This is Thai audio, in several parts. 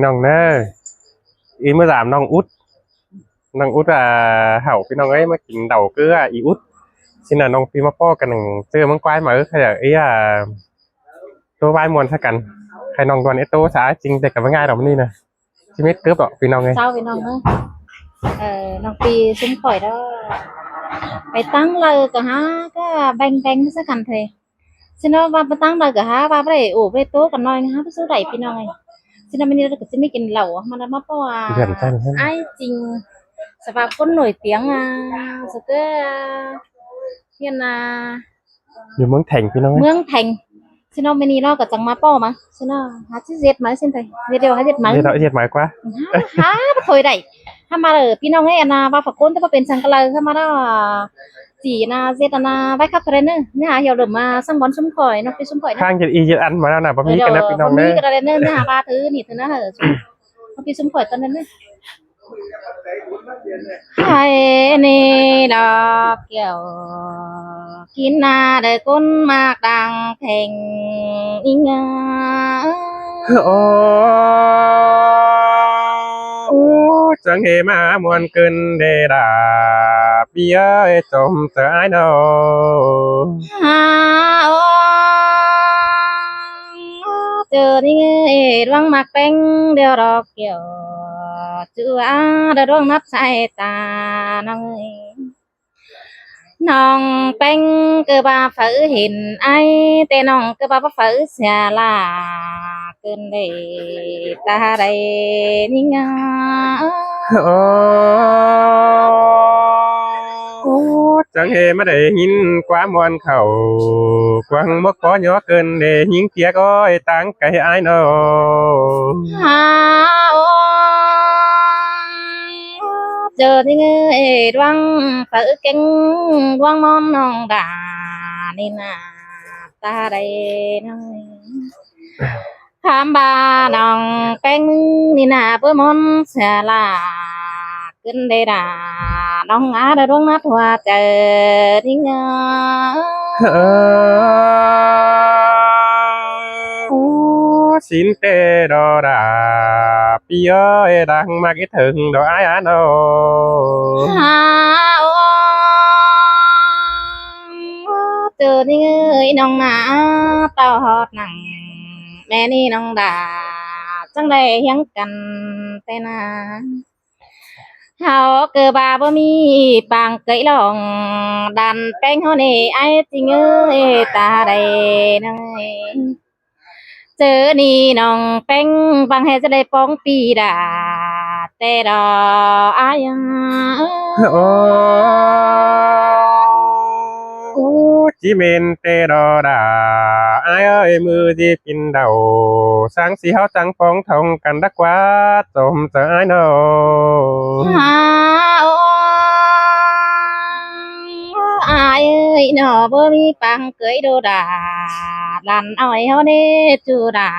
น้องเนออีเมื่อสามน้องอุ๊ดhậuพี่น้องấy mới chỉnh đầu cứ ý út xin làน้องพี่มาป้อกันหนึ่งเจอมังควายมาขยะไอ้ตัวใบมวนสักกันใครน้องตัวนี้ตัวสาจริงแต่กับง่ายดอกนี่นะชีวิตเกือบหรอกพี่น้องไงsao vớiน้องเนอะน้องปีซุ้มข่อยđó phải tăng lời cả ha cái banh banh nó sẽ cần thề xin nó ba tăng lời cả ha ba phải ủ với tố còn nói ha cái số đẩyพี่น้องไงxin nó mình đi được xin mìnhกินเหล้ามันมาเพราะว่าเดือนจันทร์ไอ้จริงสภาพคนหน่วยเตียงสุดก็เฮียนอยู่เมืองแถงพี่น้องเมืองแทงxin nó mình đi nó cả chẳng má po mà xin nó há chứ dệt mà xin thầy dệt điều há dệt mà เดี๋ยวเราเอียดหมายกว่าฮะถอยได้ถ้ามาพี่น้องไงนะว่าฝักคนถ้าเป็นสังกะเลยถ้ามาแล้วจีนะเจตนาไว้ครับเทรนเนอร์เนี่ยเหี่ยวเดิมมาสั่งบอลซุ้มข่อยน้องไปซุ้มข่อยนะข้างจะอีจะอันมาแล้วนะบะหมี่กันนะพี่น้องมีเนอะกระเด็นเนอร์เนี่ยปลาถือนี่ถือนะน้องไปซุ้มข่อยตอนนั้นเนี่ยไอ้นี่ดอกเกี่ยวกินนาเด็กคนมากดังแข่งอิงโอ้จังเฮมามวนเกินเดดาพี่เอ้ยจมเจอไอ้โนฮาโอเจอนี่ไงดวงมักเป็นเดียวดอกเกี่ยวจือดวงนับสายตาน้องน้องเป็นก็บ่าฝือเห็นไอ้แต่น้องก็บ่าฝือเสียลาเกินเลยตาใดนี่ไงโอ้จังเฮมาได้ยินความมวนเขากวางมกปอย่อเกินเดยิงเตียก้อยตังไก่ไอ้โนฮาโอเจอนี่ไงดวงฝือเก่งดวงมอนน้องดานี่นาตาใดน้อยถามบาน้องเป็นนี่นาเพื่อมอนเสียลาขึ้นได้ด่าน้องได้ดวงนัดว่าเจอนี่ไงสินเตดอดาพี่เอ้ยดังมากถึงดอกไอ้โนฮาโอเจอนี่เอ้ยน้องหนาเต่าหอดหนังแม่นี่น้องด่าจังได้ยังกันแต่นาเฮาเกิดบาบ่มีปางเกยลองดันแป้งเฮานี่ไอ้จริงเอ้ยตาใดน้อยเจอนี่น้องแป้งบางแห่จะได้ป้องปีดาแต่ดออายโอ้จีเมนเตดอดาไอ้เอ้ยมือจีปินเดาสังสีเฮาจังปองทองกันดักว่าจมเจอไอ้โนฮาโออายเอ้ยหนอบ่มีปังเกยโดดาลันอ้อยเฮานี่จูดา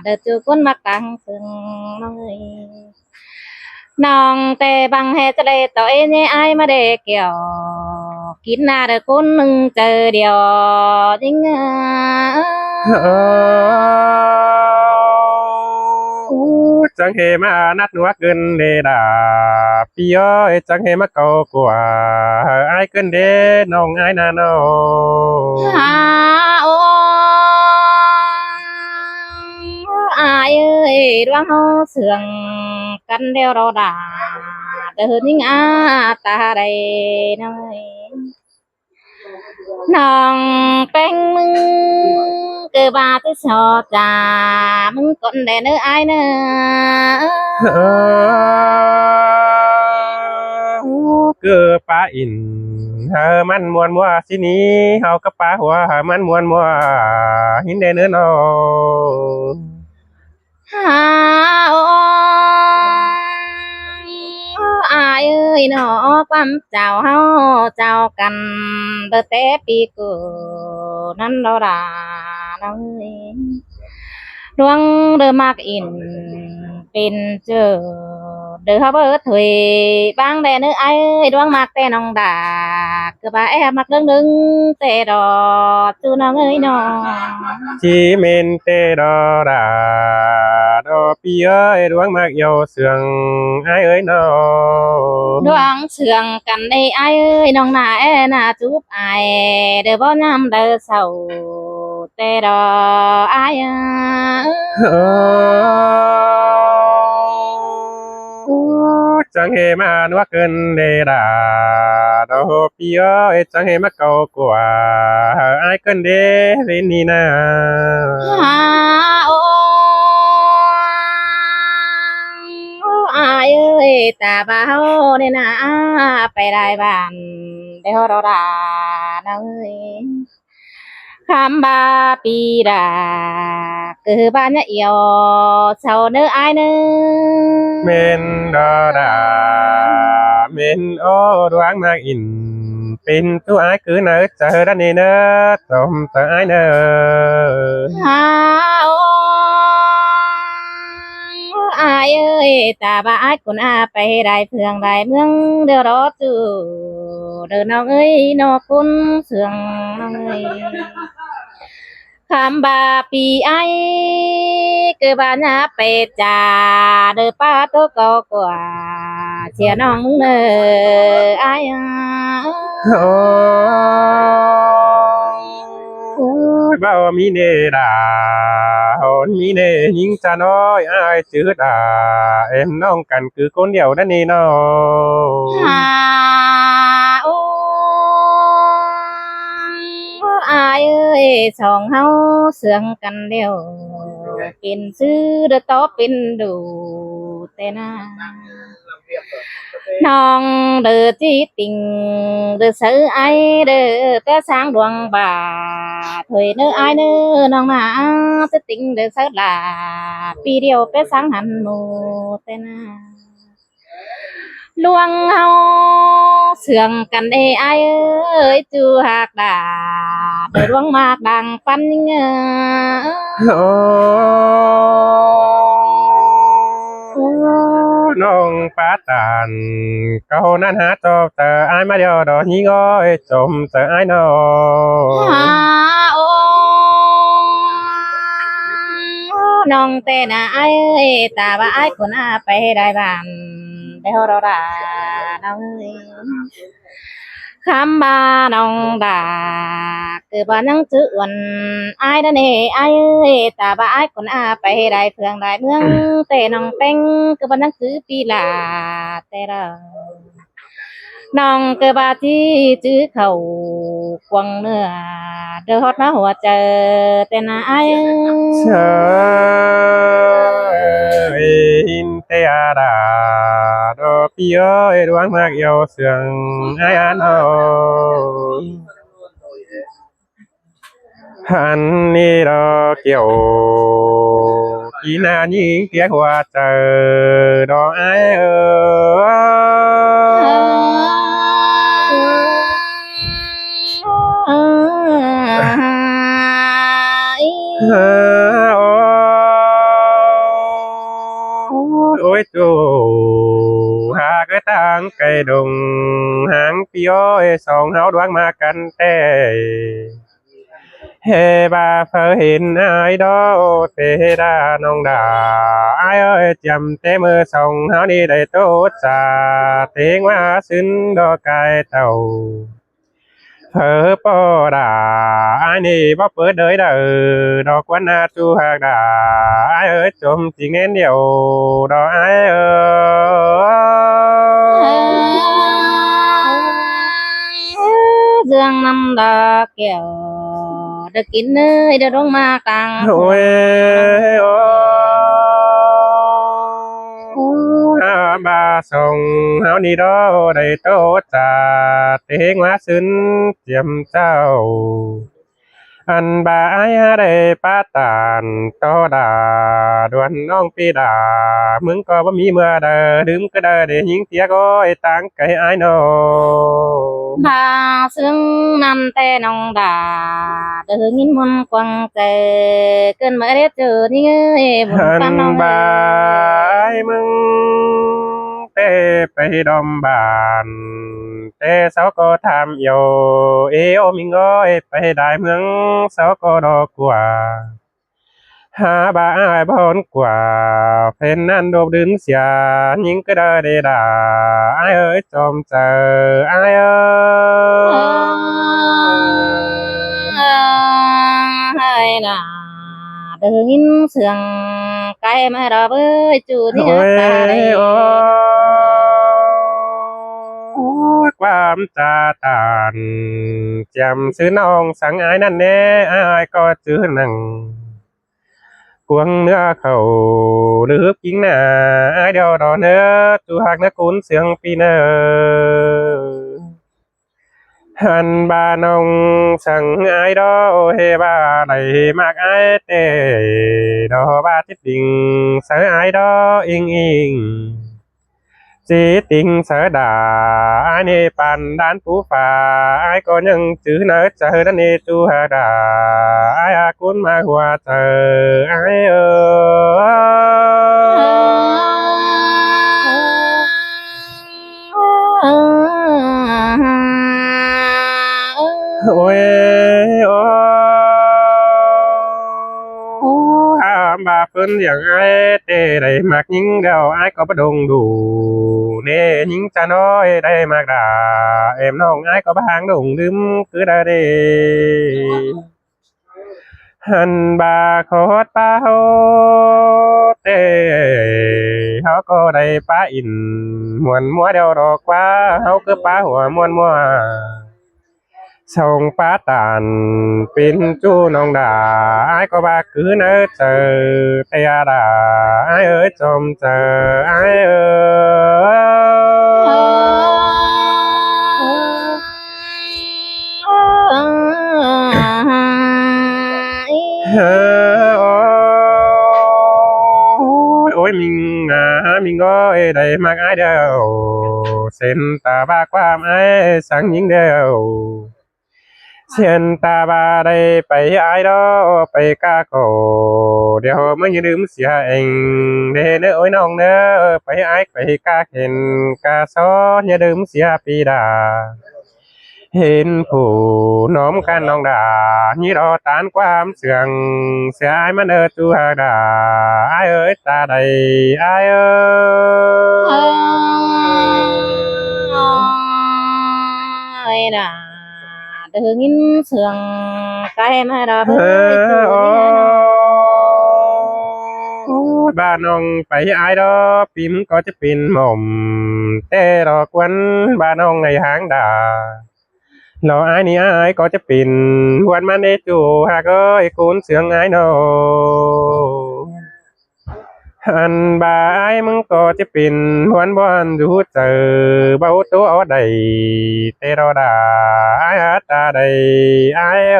เด้อจูคนมักตังซึ่งน้อยน้องแต่บางแห่จะได้ต่อยเนี่ยอายมาได้เกี่ยวกินหน้าเด้อคนหนึ่งเจอเดียวจริงจังเฮมานัดนัวเกินเดดาพี่เอ้ยจังเฮมาเกากว่าไอ้เกินเดน้องไอ้นาโนฮาโออายเอ้ยดวงเฮาเสื่องกันเดียวเราด่าเดินยิ่งตาใดน้อยน้องเป็นมึงเกิดบาที่ชอจ่ามึงคนใดเนื้อไอเนื้อเกือป้าอินเฮอมันมวนมัวสินี้เฮากับป้าหัวมันมวนมัวหินเดเนื้อโนฮาโออายเอ้ยหนอความเจ้าเฮาเจ้ากันเดอแต่ปีกูนั้นเราด่าน้อยดวงเดอมากอินเป็นเจอ đời họ bớt thủy bang đè nữ ai đoán mặc tè nòng đà cứ bà em mặc đứng đứng tè đò chú nó ơi nó จีเมนเตดอดาดอปีเอ้ยดวงมากโยเสืองไอายเอ้ยนอ đoán sườn cành đây ai ơi nòng nà e nà chúp ai đời bao năm đời sầu tè đò ai à โอ้จังเฮมานัวเกินเดดาดอปีเอ้ยจังเฮมาเก่ากว่าไอายเกินเดเรนนี่นา à ô ai ơi ta bảo nên à phải đại bản để họ đó đà nơi khám ba pi đà cứ ba nhá yêu sau nữa ai nữa เมนดอดาเมนโอดวงมากอินเป็นตัวไอายคือเนอเจอด้านนี้เนอสมเจอไอายเนอ à ô ai ơi ta ba ai cũng à phải đại phương đại mương điều đó chứ đời nó ơi nó cũng sương nó ơi khám bà pi ai cứ bà nhà phải trả đời ba tô có quả chia nó nơ ai à โอ้ยบ่าวมีเนดาโหนมีเนยิงจะน้อยอายจืดาเอ็มน้องกันคือคนเดียวนั่นนี่น้อ à ô ai ơi song hao sương cần đều pin sư đỡ to pin đủ tên à non đỡ chi tình đỡ sợ ai đỡ té sáng đoan bà thôi nữa ai nữa non mà sẽ tình đỡ sợ là video té sáng hẳn mù tên à luang hao sương cần ê ai ơi chưa hạt đà đời luang mạc đằng phân โอ้น้องปาตานเขานั้นหาจอบแต่อายมาเดียวดอกนี้ง้อยจมแต่อายน้อ à ô nong tên à ai ơi ta ba ai cũng à phải đại bản để họ đó đà nong ơi khám ba nong đà cứ ba nhăng chữ uẩn ai đó nè ai ơi ta ba ai cũng à phải đại phương đại mương tê nong tên cứ ba nhăng chữ pi là tê đó nong cơ ba chi chữ khẩu quăng nữa đưa hót máหัวเจอtên là ai เชยอินเตียดาดอปีเอ้ยดวงมากโยเสืองไอายอันโอหันนี่ดอเกี่ยวกีนายิงเตียหัวเจอดอไอายเออ ôi chú hà cái tang cây đùng hàng piо song háo đoán mà căn tê hê bà phơ hình ai đó tê đa nong đà ai ơi chầm tê mơ song háo đi đầy tốt xa tiếng hoa xin đo cài tàu phơ po đà ai nì bóp bớt đới đờ đo quán na chu hạc đà ai ơi chôm chỉ nghe điều đo ai dương năm đà kiểu được kín nơi được đông ma càng ôi bà sông háo ni đó đầy tốt trà tiếng hóa xin chiếm trao anh bà ai đâyป้าตานต่อดาดวนน้องปีดามึงก็บ่มีเมื่อเด้อดื่มก็เด้อได้ยิงเตียก็ไอ้ตังไก่อ้ายน้อ bà dương năm tê nong đà được nghìn môn quăng tê cơn mới đến từ đi ơi buồn อัน căn nong บายมึง ดอมบานแต่เสาก็ทำโยเอโอมิงก้อยไปได้เมืองเสาก็ดอกกว่าหาบาอ้ายบอนกว่าเพนนั่นโดบดึงเสียยิงก็ได้เดดาอ้ายเอ้ยจอมเจออ้ายเอ้ย là đừng in sườn cái mà đó với chủ thì โอ้ย ta đây โอ้ยความจาตานจำซื้อน้องสังอายนั่นแน่อายก็จื้อหนังกวงเนื้อเขาหรือกิ้งหน้าอายเดียวดอเนื้อจูหักนักกุนเสียงปีเนอหันบานองสังอายดอเฮบาไหลมากอายเตดอบาติดดิ่งเสืออายดออิงอิง chỉ tình sở đà ai nê bàn đan phú phà ai có những chữ nỡ chờ đan nê chu hà đà ai à cuốn mà hòa chờ ai ôi bà phânอย่างai tê đầy mặc những đào ai có bất đồng đủ nè những cha nói đây mặc đà em nong ai có bang đùng đếm cứ đa đi hành bà khót ba hô tê họ có đây pa in muôn mua đeo đỏ quá họ cứ paหัวmuôn mua sông phá tàn pin chu nong đà ai có ba cứ nỡ chờ tay đà ai ơi chôm chờ ai ôi mình ơi đây mặc ai đâu xin ta ba qua ai sáng những đều xiên ta ba đây phải ai đó phải ca cổ đều mới như đếm xìa anh để nữa ôi nong nữa phải ai phải ca khen ca xó như đếm xìa pi đà hình phủ nóm can nong đà như đó tán qua sườn sẽ ai mà nỡ tu hà đà ai ơi ta đây ai ơi là đừng in sườn cái mà đó với chủ bà nong phải ai đó phim có chấp pin mồm tê đò quấn bà nong này háng đà lo ai ni ai có chấp pin quan man đê chủ hà ơi cuốn sướng ai nô anh bà aiมึงcó chấp pin quan bon du chờ bao tố ở đây tê đò đà ai hát ta đây ai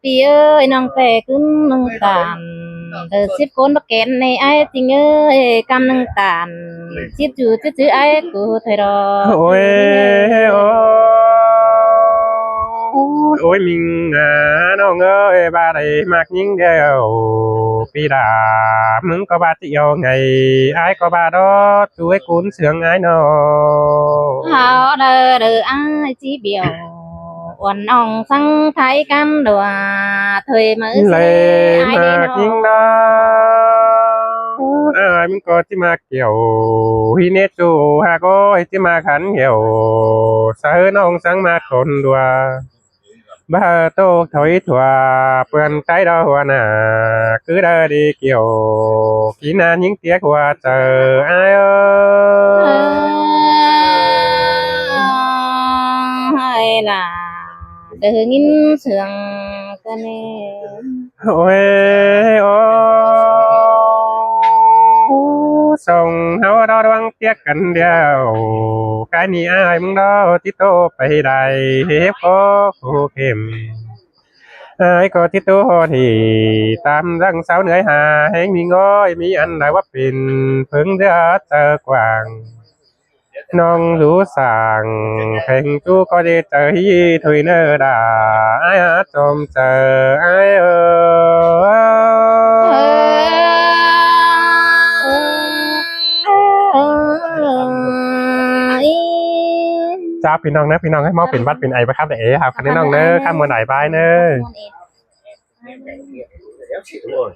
Pi ơi nong tè cún nong tàn từ ship côn bắc kén này ai tình ơi cam nong tàn ship chú chứ ai của thầy đó ôi ôi mình nong ơi ba đây mặc những điều pi đàมึงcó ba triệu ngày ai có ba đó chú ấy cuốn sướng ai nó họ đờ đờ ai chỉ biểu uẩn ong sang thái cam đùa thời mới lệ ai đi mặc nó những đó aiมึงcóที่มาเกี่ยวฮิเนจูฮาก็ที่มาขันเหี่ยวสะเฮน้องสังมาคนดัวบ้าโตถอยถั่วเปื่อนใจดอหัวหน้าคือได้ดีเกี่ยวกินนานยิ่งเตี้ยกว่าเจอไอ้hay là đừng in sườn cái này โอ้ยโอ้ส่งเฮาดอดวงเตี้ยกันเดียวกายนี้อ้ายมึงดอที่โตไปได้เฮ็บโอ้ผู้เข้มอ้ายก็ที่โตที่ตามรังสาวเหนื่อยหาแห่งมีง้อยมีอันใดว่าเป็นเพิ่งเดือเจอกว่างน้องรู้สั่งเพลงจูก็ได้เจอฮีถอยเนอดาอ้ายจอมเจออ้าย ครับพี่น้องเนอะพี่น้องให้เมาเป็นบัดเป็นไอไปครับเอ๋ครับคันนี้น้องเนอะข้ามมือไหนบายเนอะ ม่วนเอง Đéo chịu rồi.